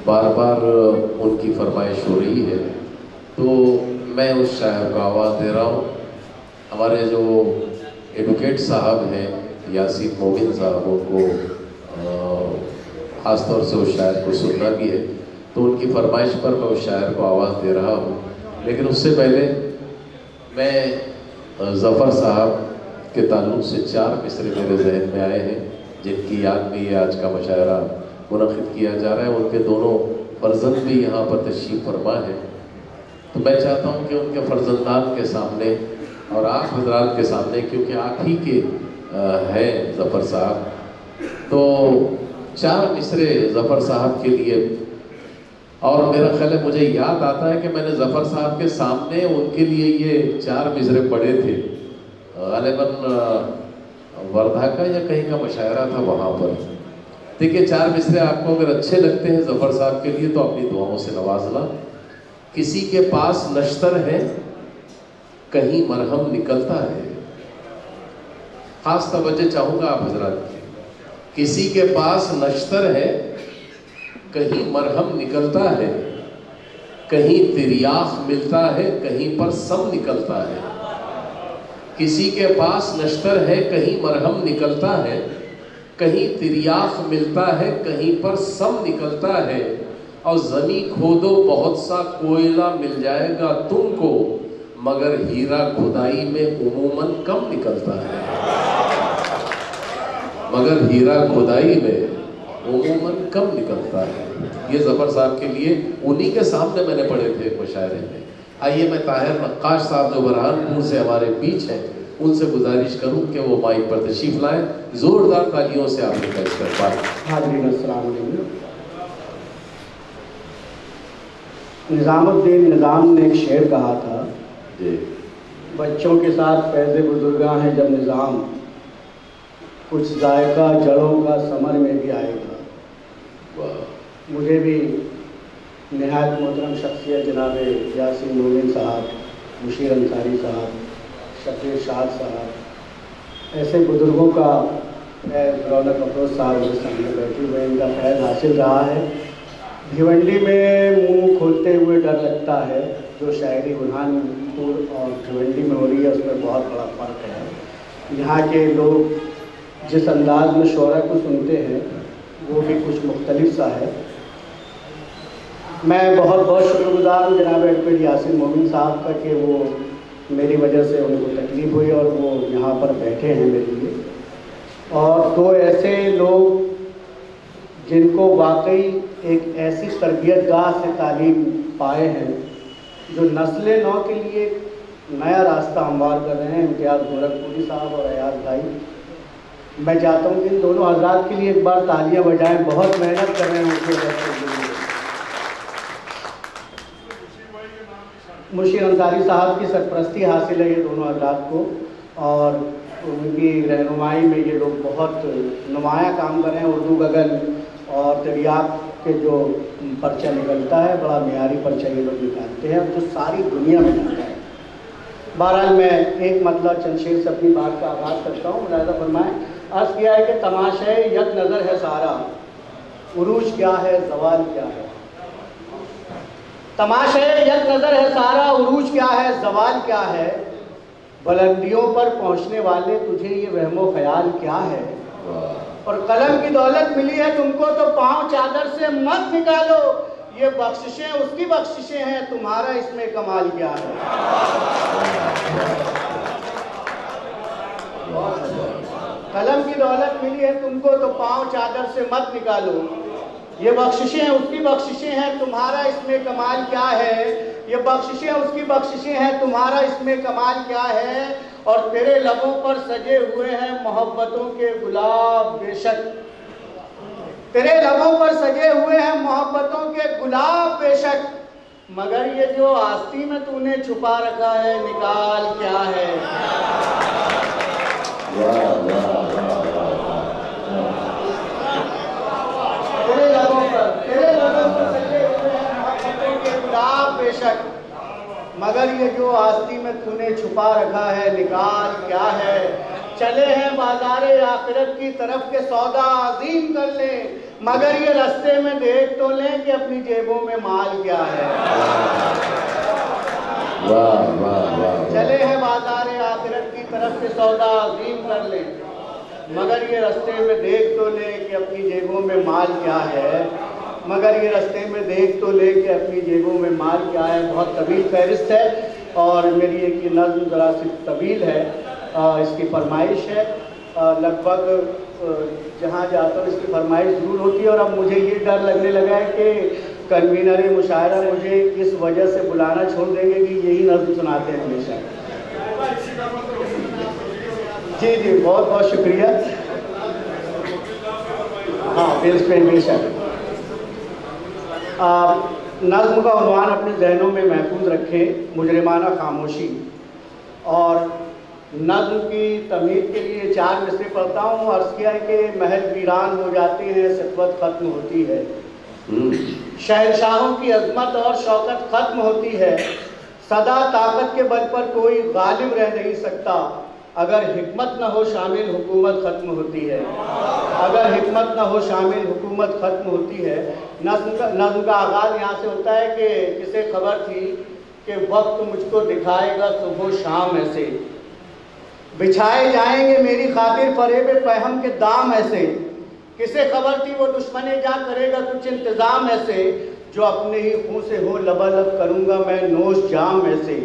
بار بار ان کی فرمائش ہو رہی ہے تو میں اس شاعر کو آواز دے رہا ہوں. ہمارے جو ایڈوکیٹ صاحب ہیں یاسین مومن صاحب، ان کو خاص طور سے اس شاعر کو سننا بھی ہے، تو ان کی فرمائش پر میں اس شاعر کو آواز دے رہا ہوں. لیکن اس سے پہلے میں ظفر صاحب کے تعلق سے 4 مصرے میرے ذہن میں آئے ہیں جن کی یاد میں یہ آج کا مشاعرہ منعقد کیا جا رہا ہے. ان کے دونوں فرزند بھی یہاں پر تشریف فرما ہے، تو میں چاہتا ہوں کہ ان کے فرزندان کے سامنے اور آپ حضرات کے سامنے، کیونکہ آپ ہی کے ہیں ظفر صاحب، تو 4 مصرے ظفر صاحب کے لیے. اور میرا خیال ہے مجھے یاد آتا ہے کہ میں نے ظفر صاحب کے سامنے ان کے لیے یہ 4 مصرے پڑھے تھے، غالباً وردھا کا یا کہیں کا مشاعرہ تھا وہاں پر. دیکھیے 4 مصرے آپ کو اگر اچھے لگتے ہیں ظفر صاحب کے لیے تو اپنی دعاؤں سے نوازنا. کسی کے پاس نشتر ہے کہیں مرہم نکلتا ہے. خاص توجہ چاہوں گا آپ حضرات کی. کسی کے پاس نشتر ہے کہیں مرہم نکلتا ہے، کہیں تریاخ ملتا ہے کہیں پر سم نکلتا ہے. کسی کے پاس نشتر ہے کہیں مرہم نکلتا ہے، کہیں تریاخ ملتا ہے کہیں پر سم نکلتا ہے. اور زمین کھودو بہت سا کوئلہ مل جائے گا تم کو، مگر ہیرا کھدائی میں عموماً کم نکلتا ہے. مگر ہیرا کھدائی میں عموماً کم نکلتا ہے. یہ ظفر صاحب کے لیے انہی کے سامنے میں نے پڑھے تھے مشاعرے میں. آئیے میں طاہر نقاش صاحب جو برہان پور سے ہمارے بیچ ہیں ان سے گزارش کروں کہ وہ مائک پر تشریف لائیں. زوردار تالیوں سے آپ نے کا استقبال. حاضرین السلام علیکم. نظام الدین نظام نے ایک شعر کہا تھا، بچوں کے ساتھ فیض بزرگاں ہیں جب نظام، کچھ ذائقہ جڑوں کا ثمر میں بھی آئے گا. مجھے بھی نہایت محترم شخصیت جناب یاسین مومن صاحب، مشیر انصاری صاحب، شفیع شاد صاحب، ایسے بزرگوں کا رونق افروز صاحب میرے سامنے بیٹھے ہوئے، ان کا فیض حاصل رہا ہے. بھیونڈی میں منہ کھولتے ہوئے ڈر لگتا ہے، جو شاعری برہان پور اور بھیونڈی میں ہو رہی ہے اس میں بہت بڑا فرق ہے. یہاں کے لوگ جس انداز میں شعرا کو سنتے ہیں وہ بھی کچھ مختلف سا ہے. میں بہت بہت شکر گزار ہوں جناب ایڈوکیٹ یاسین مومن صاحب کا کہ وہ میری وجہ سے ان کو تکلیف ہوئی اور وہ یہاں پر بیٹھے ہیں میرے لیے. اور 2 ایسے لوگ جن کو واقعی ایک ایسی تربیت گاہ سے تعلیم پائے ہیں جو نسل نو کے لیے نیا راستہ ہموار کر رہے ہیں، امتیاز گورکھپوری صاحب اور ایاز بھائی. میں چاہتا ہوں کہ ان دونوں حضرات کے لیے ایک بار تالیاں بجائیں، بہت محنت کر رہے ہیں ان کے لیے. مشیر انصاری صاحب کی سرپرستی حاصل ہے یہ دونوں حضرات کو، اور ان کی رہنمائی میں یہ لوگ بہت نمایاں کام کر رہے ہیں. اردو غزل اور تریاق کے جو پرچہ نکلتا ہے بڑا معیاری پرچہ یہ لوگ نکالتے ہیں جو ساری دنیا میں جاتا ہے. بہرحال میں ایک مطلب چند شعر سے اپنی بات کا آغاز کرتا ہوں. ملاحظہ فرمائیں. عرض کیا ہے کہ تماشے یک نظر ہے سارا، عروج کیا ہے زوال کیا ہے. تماشے یک نظر ہے سارا، عروج کیا ہے زوال کیا ہے. بلندیوں پر پہنچنے والے تجھے یہ وہم و خیال کیا ہے. اور قلم کی دولت ملی ہے تم کو تو پاؤں چادر سے مت نکالو، یہ بخششیں اس کی بخششیں ہیں، تمہارا اس میں کمال کیا ہے. قلم کی دولت ملی ہے تم کو تو پاؤں چادر سے مت نکالو، یہ بخششیں اس کی بخششیں ہیں، تمہارا اس میں کمال کیا ہے. یہ بخششیں اس کی بخششیں ہیں، تمہارا اس میں کمال کیا ہے. اور تیرے لبوں پر سجے ہوئے ہیں محبتوں کے گلاب بے شک، تیرے لبوں پر سجے ہوئے ہیں محبتوں کے گلاب بے شک، مگر یہ جو آستی میں تو نے چھپا رکھا ہے نکال کیا ہے؟ تیرے لبوں پر سجے ہوئے ہیں محبتوں کے گلاب بے شک، مگر یہ جو آستی میں تو نے چھپا رکھا ہے نکال کیا ہے؟ چلے ہیں بازار آخرت کی طرف کے سودا عظیم کر لیں، مگر یہ رستے میں دیکھ تو لیں کہ اپنی جیبوں میں مال کیا ہے۔ چلے ہیں بازار آخرت کی طرف کے سودا عظیم کر لیں، مگر یہ رستے میں دیکھ تو لیں کہ اپنی جیبوں میں مال کیا ہے، مگر یہ رستے میں دیکھ تو لے کہ اپنی جیبوں میں مال کیا ہے۔ بہت طویل فہرست ہے اور میری ایک یہ نظم ذرا سی طویل ہے، اس کی فرمائش ہے، لگ بھگ جہاں جاتا ہوں اس کی فرمائش ضرور ہوتی ہے، اور اب مجھے یہ ڈر لگنے لگا ہے کہ کنوینر مشاعرہ مجھے اس وجہ سے بلانا چھوڑ دیں گے کہ یہی نظم سناتے ہیں ہمیشہ۔ جی جی بہت بہت شکریہ۔ ہاں بے شک۔ نظم کا عنوان اپنے ذہنوں میں محفوظ رکھیں، مجرمانہ خاموشی، اور نظم کی تمہید کے لیے 4 مصرے پڑھتا ہوں۔ عرض کیا ہے کہ محل ویران ہو جاتے ہیں، سطوت ختم ہوتی ہے، شہنشاہوں کی عظمت اور شوکت ختم ہوتی ہے، صدا طاقت کے بل پر کوئی غالب رہ نہیں سکتا، اگر حکمت نہ ہو شامل حکومت ختم ہوتی ہے، اگر حکمت نہ ہو شامل حکومت ختم ہوتی ہے۔ نظم کا آغاز یہاں سے ہوتا ہے کہ کسے خبر تھی کہ وقت مجھ کو دکھائے گا صبح و شام ایسے، بچھائے جائیں گے میری خاطر فریب فہم کے دام ایسے، کسے خبر تھی وہ دشمن جاں کرے گا کچھ انتظام ایسے، جو اپنے ہی خون سے ہو لبالب کروں گا میں نوش جام ایسے،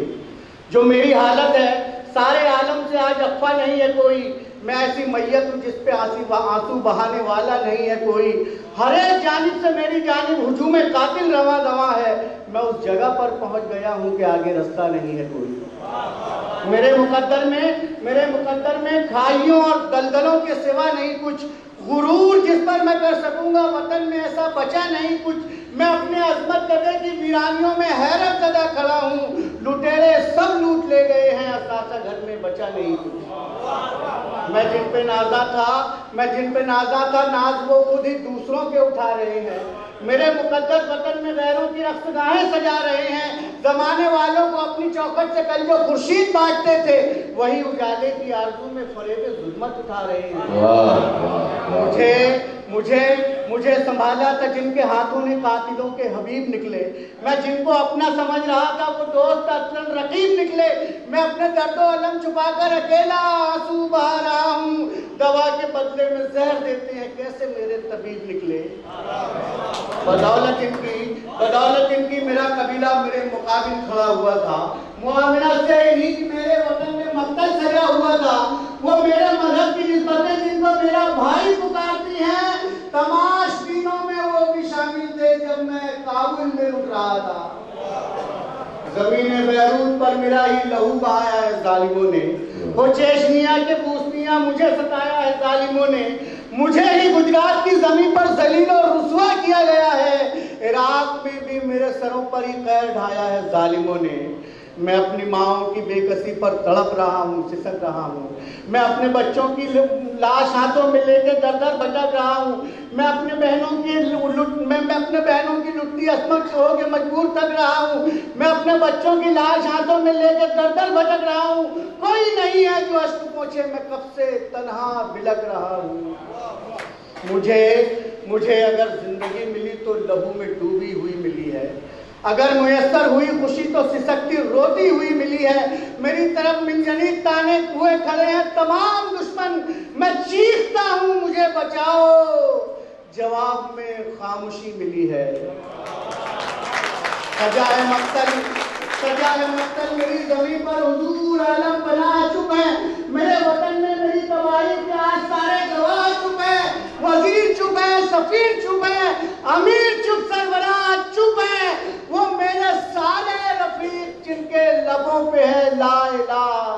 جو میری حالت ہے سارے عالم سے آج اخفا نہیں ہے کوئی، میں ایسی میت ہوں جس پہ آنسو بہانے والا نہیں ہے کوئی، ہر ایک جانب سے میری جانب ہجوم قاتل رواں دواں ہے، میں اس جگہ پر پہنچ گیا ہوں کہ آگے رستہ نہیں ہے کوئی، میرے مقدر میں کھائیوں اور دلدلوں کے سوا نہیں کچھ، غرور جس پر میں کر سکوں گا وطن میں ایسا بچا نہیں کچھ، میں اپنے عظمت قدرے کی ویرانیوں میں حیرت زدہ کھڑا ہوں، لٹیرے سب لوٹ لے گئے ہیں اثاثہ گھر میں بچا نہیں کچھ، میں جن پہ نازا تھا ناز وہ خود ہی دوسروں کے اٹھا رہے ہیں، میرے مقدس وطن میں غیروں کی رقص گاہیں سجا رہے ہیں، زمانے والوں کو اپنی چوکھٹ سے کل جو خورشید بانٹتے تھے وہی اجالے کی آرزو میں فریب ظلمت اٹھا رہے ہیں۔ مجھے سنبھالا تھا جن کے ہاتھوں نے قاتلوں کے حبیب نکلے، میں جن کو اپنا سمجھ رہا تھا وہ دوست اصلاً رقیب نکلے، میں اپنے درد و علم چھپا کر اکیلا آنسو بہا رہا ہوں، دوا کے بدلے میں زہر دیتے ہیں کیسے میرے طبیب نکلے، بدولت ان کی میرا قبیلہ میرے مقابل کھڑا ہوا تھا، معاملہ سے انہی کی میرے وطن میں مقتل سجا ہوا تھا، وہ میرے مذہب کی نسبتیں جن کو میرا بھائی پکارتی ہیں، تماش بینوں میں وہ بھی شامل تھے جب میں کابل میں اٹھ رہا تھا، زمین بیروت پر میرا ہی لہو بہایا ہے ظالموں نے، وہ چیچنیا کے پوسنیاں مجھے ستایا ہے ظالموں نے، مجھے ہی گجرات کی زمین پر ذلیل اور رسوا کیا گیا ہے، عراق میں بھی میرے سروں پر ہی قہر ڈھایا ہے ظالموں نے، میں اپنی ماؤں کی بے کسی پر تڑپ رہا ہوں، سسک رہا ہوں، میں اپنے بچوں کی لاش ہاتھوں میں لے کے در در بھٹک رہا ہوں، میں اپنے بہنوں کی لٹتی عصمت ہو کے مجبور تک رہا ہوں، میں اپنے بچوں کی لاش ہاتھوں میں لے کے در در بھٹک رہا ہوں، کوئی نہیں ہے جو اشک پوچھے میں کب سے تنہا بلک رہا ہوں، مجھے اگر زندگی ملی تو لہو میں ڈوبی ہوئی ملی ہے، اگر میسر ہوئی خوشی تو سسکتی روتی ہوئی ملی ہے، میری طرف منجنیق تانے ہوئے کھڑے ہیں تمام دشمن، میں چیختا ہوں مجھے بچاؤ، جواب میں خاموشی ملی ہے، سجا ہے مقتل میری زمین پر حضور عالم بنا چپ ہے، میرے وطن میں میری تباہی کے آج سارے گواہ چپ ہے، وزیر چپ ہے، سفیر چپ ہے، امیر چپ، سربراہ چپ ہے، وہ میرے سارے رفیق جن کے لبوں پہ ہے لا الہ